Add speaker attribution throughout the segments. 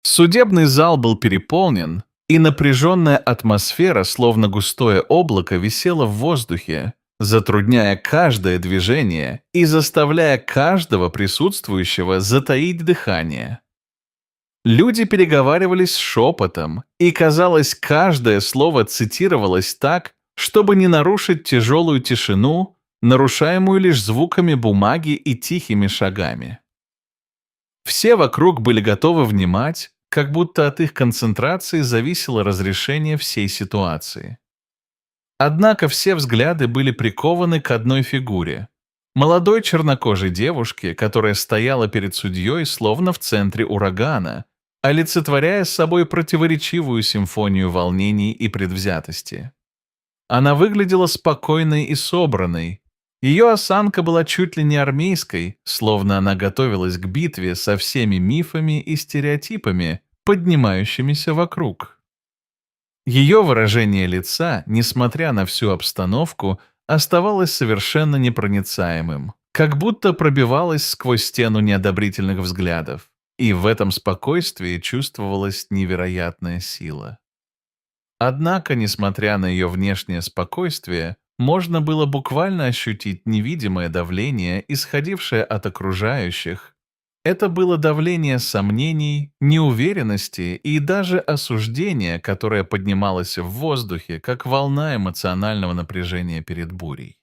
Speaker 1: Судебный зал был переполнен, и напряженная атмосфера, словно густое облако, висела в воздухе, затрудняя каждое движение и заставляя каждого присутствующего затаить дыхание. Люди переговаривались шепотом, и, казалось, каждое слово цитировалось так, чтобы не нарушить тяжелую тишину, нарушаемую лишь звуками бумаги и тихими шагами. Все вокруг были готовы внимать, как будто от их концентрации зависело разрешение всей ситуации. Однако все взгляды были прикованы к одной фигуре — молодой чернокожей девушке, которая стояла перед судьей словно в центре урагана, олицетворяя собой противоречивую симфонию волнений и предвзятости. Она выглядела спокойной и собранной. Ее осанка была чуть ли не армейской, словно она готовилась к битве со всеми мифами и стереотипами, поднимающимися вокруг. Ее выражение лица, несмотря на всю обстановку, оставалось совершенно непроницаемым, как будто пробивалось сквозь стену неодобрительных взглядов, и в этом спокойствии чувствовалась невероятная сила. Однако, несмотря на ее внешнее спокойствие, можно было буквально ощутить невидимое давление, исходившее от окружающих. Это было давление сомнений, неуверенности и даже осуждения, которое поднималось в воздухе, как волна эмоционального напряжения перед бурей.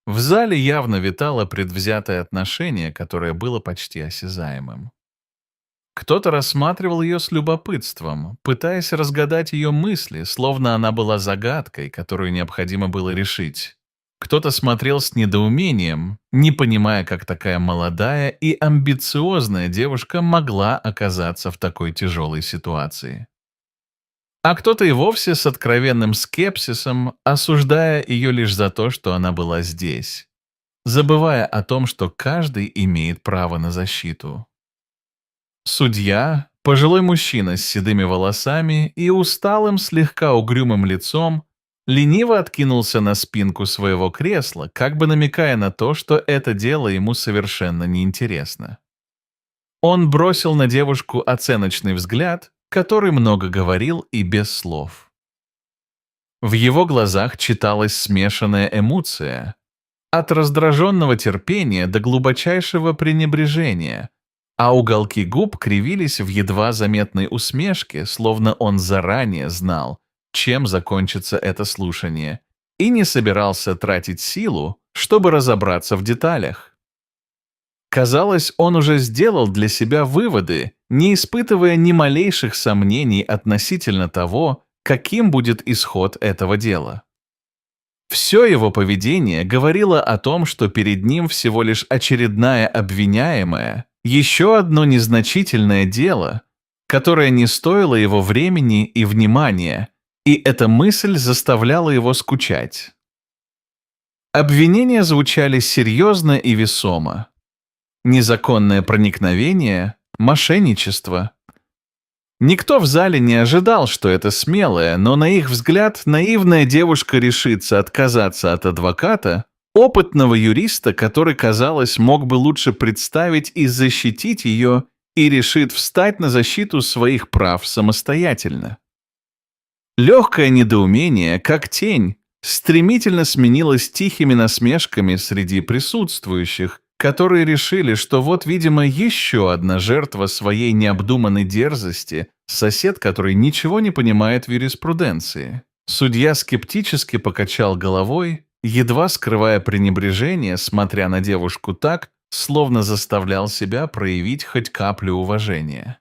Speaker 1: В зале явно витало предвзятое отношение, которое было почти осязаемым. Кто-то рассматривал ее с любопытством, пытаясь разгадать ее мысли, словно она была загадкой, которую необходимо было решить. Кто-то смотрел с недоумением, не понимая, как такая молодая и амбициозная девушка могла оказаться в такой тяжелой ситуации. А кто-то и вовсе с откровенным скепсисом, осуждая ее лишь за то, что она была здесь, забывая о том, что каждый имеет право на защиту. Судья, пожилой мужчина с седыми волосами и усталым, слегка угрюмым лицом, лениво откинулся на спинку своего кресла, как бы намекая на то, что это дело ему совершенно неинтересно. Он бросил на девушку оценочный взгляд, который много говорил и без слов. В его глазах читалась смешанная эмоция, от раздраженного терпения до глубочайшего пренебрежения, а уголки губ кривились в едва заметной усмешке, словно он заранее знал, чем закончится это слушание, и не собирался тратить силу, чтобы разобраться в деталях. Казалось, он уже сделал для себя выводы, не испытывая ни малейших сомнений относительно того, каким будет исход этого дела. Все его поведение говорило о том, что перед ним всего лишь очередная обвиняемая, еще одно незначительное дело, которое не стоило его времени и внимания, и эта мысль заставляла его скучать. Обвинения звучали серьезно и весомо. Незаконное проникновение, мошенничество. Никто в зале не ожидал, что это смелая, но на их взгляд наивная девушка решится отказаться от адвоката, опытного юриста, который, казалось, мог бы лучше представить и защитить ее, и решит встать на защиту своих прав самостоятельно. Легкое недоумение, как тень, стремительно сменилось тихими насмешками среди присутствующих, которые решили, что вот, видимо, еще одна жертва своей необдуманной дерзости, сосед, который ничего не понимает в юриспруденции. Судья скептически покачал головой, едва скрывая пренебрежение, смотря на девушку так, словно заставлял себя проявить хоть каплю уважения.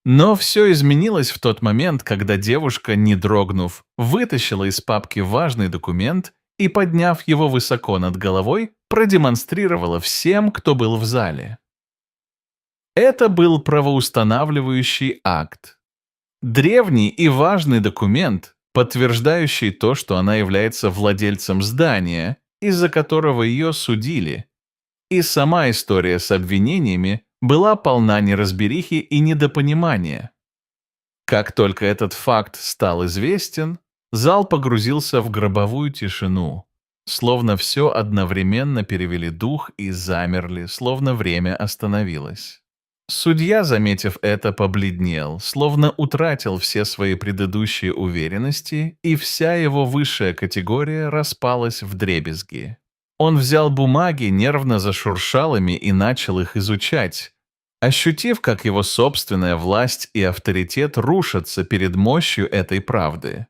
Speaker 1: Но все изменилось в тот момент, когда девушка, не дрогнув, вытащила из папки важный документ и, подняв его высоко над головой, продемонстрировала всем, кто был в зале. Это был правоустанавливающий акт. Древний и важный документ, подтверждающий то, что она является владельцем здания, из-за которого ее судили. И сама история с обвинениями была полна неразберихи и недопонимания. Как только этот факт стал известен, зал погрузился в гробовую тишину, словно все одновременно перевели дух и замерли, словно время остановилось. Судья, заметив это, побледнел, словно утратил все свои предыдущие уверенности, и вся его высшая категория распалась вдребезги. Он взял бумаги, нервно зашуршал ими и начал их изучать, ощутив, как его собственная власть и авторитет рушатся перед мощью этой правды.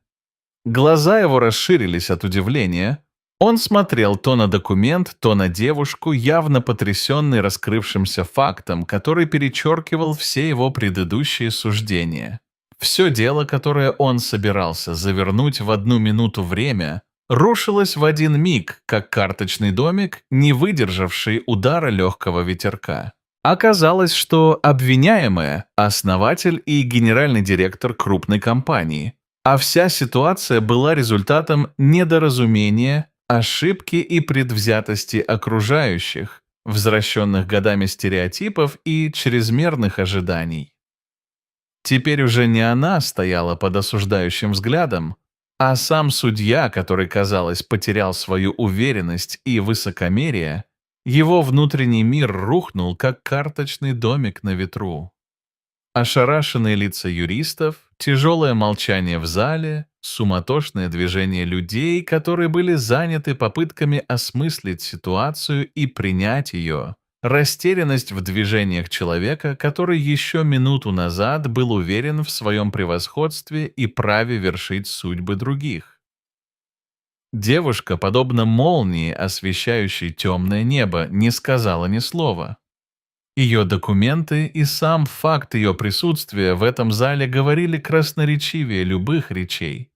Speaker 1: Глаза его расширились от удивления. Он смотрел то на документ, то на девушку, явно потрясенный раскрывшимся фактом, который перечеркивал все его предыдущие суждения. Все дело, которое он собирался завернуть в 1 минуту время, рушилось в один миг, как карточный домик, не выдержавший удара легкого ветерка. Оказалось, что обвиняемая – основатель и генеральный директор крупной компании, а вся ситуация была результатом недоразумения, ошибки и предвзятости окружающих, возвращенных годами стереотипов и чрезмерных ожиданий. Теперь уже не она стояла под осуждающим взглядом, а сам судья, который, казалось, потерял свою уверенность и высокомерие, его внутренний мир рухнул, как карточный домик на ветру. Ошарашенные лица юристов, тяжелое молчание в зале, суматошное движение людей, которые были заняты попытками осмыслить ситуацию и принять ее, растерянность в движениях человека, который еще минуту назад был уверен в своем превосходстве и праве вершить судьбы других. Девушка, подобно молнии, освещающей темное небо, не сказала ни слова. Ее документы и сам факт ее присутствия в этом зале говорили красноречивее любых речей.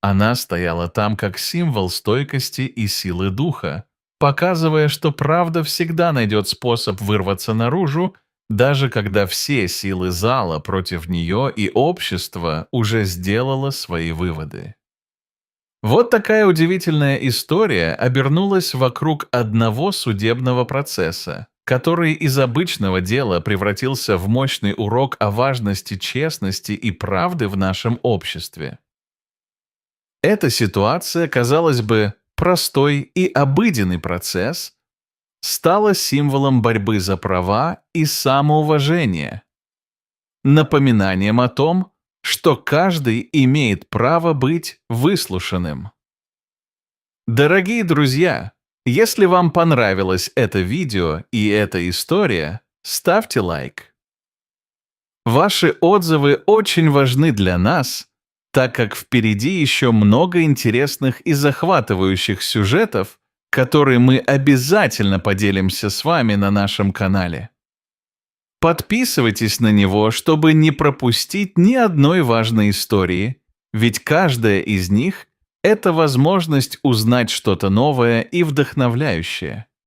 Speaker 1: Она стояла там как символ стойкости и силы духа, показывая, что правда всегда найдет способ вырваться наружу, даже когда все силы зала против нее и общества уже сделало свои выводы. Вот такая удивительная история обернулась вокруг одного судебного процесса, который из обычного дела превратился в мощный урок о важности честности и правды в нашем обществе. Эта ситуация, казалось бы, простой и обыденный процесс, стала символом борьбы за права и самоуважения, напоминанием о том, что каждый имеет право быть выслушанным. Дорогие друзья, если вам понравилось это видео и эта история, ставьте лайк. Ваши отзывы очень важны для нас, так как впереди еще много интересных и захватывающих сюжетов, которые мы обязательно поделимся с вами на нашем канале. Подписывайтесь на него, чтобы не пропустить ни одной важной истории, ведь каждая из них – это возможность узнать что-то новое и вдохновляющее.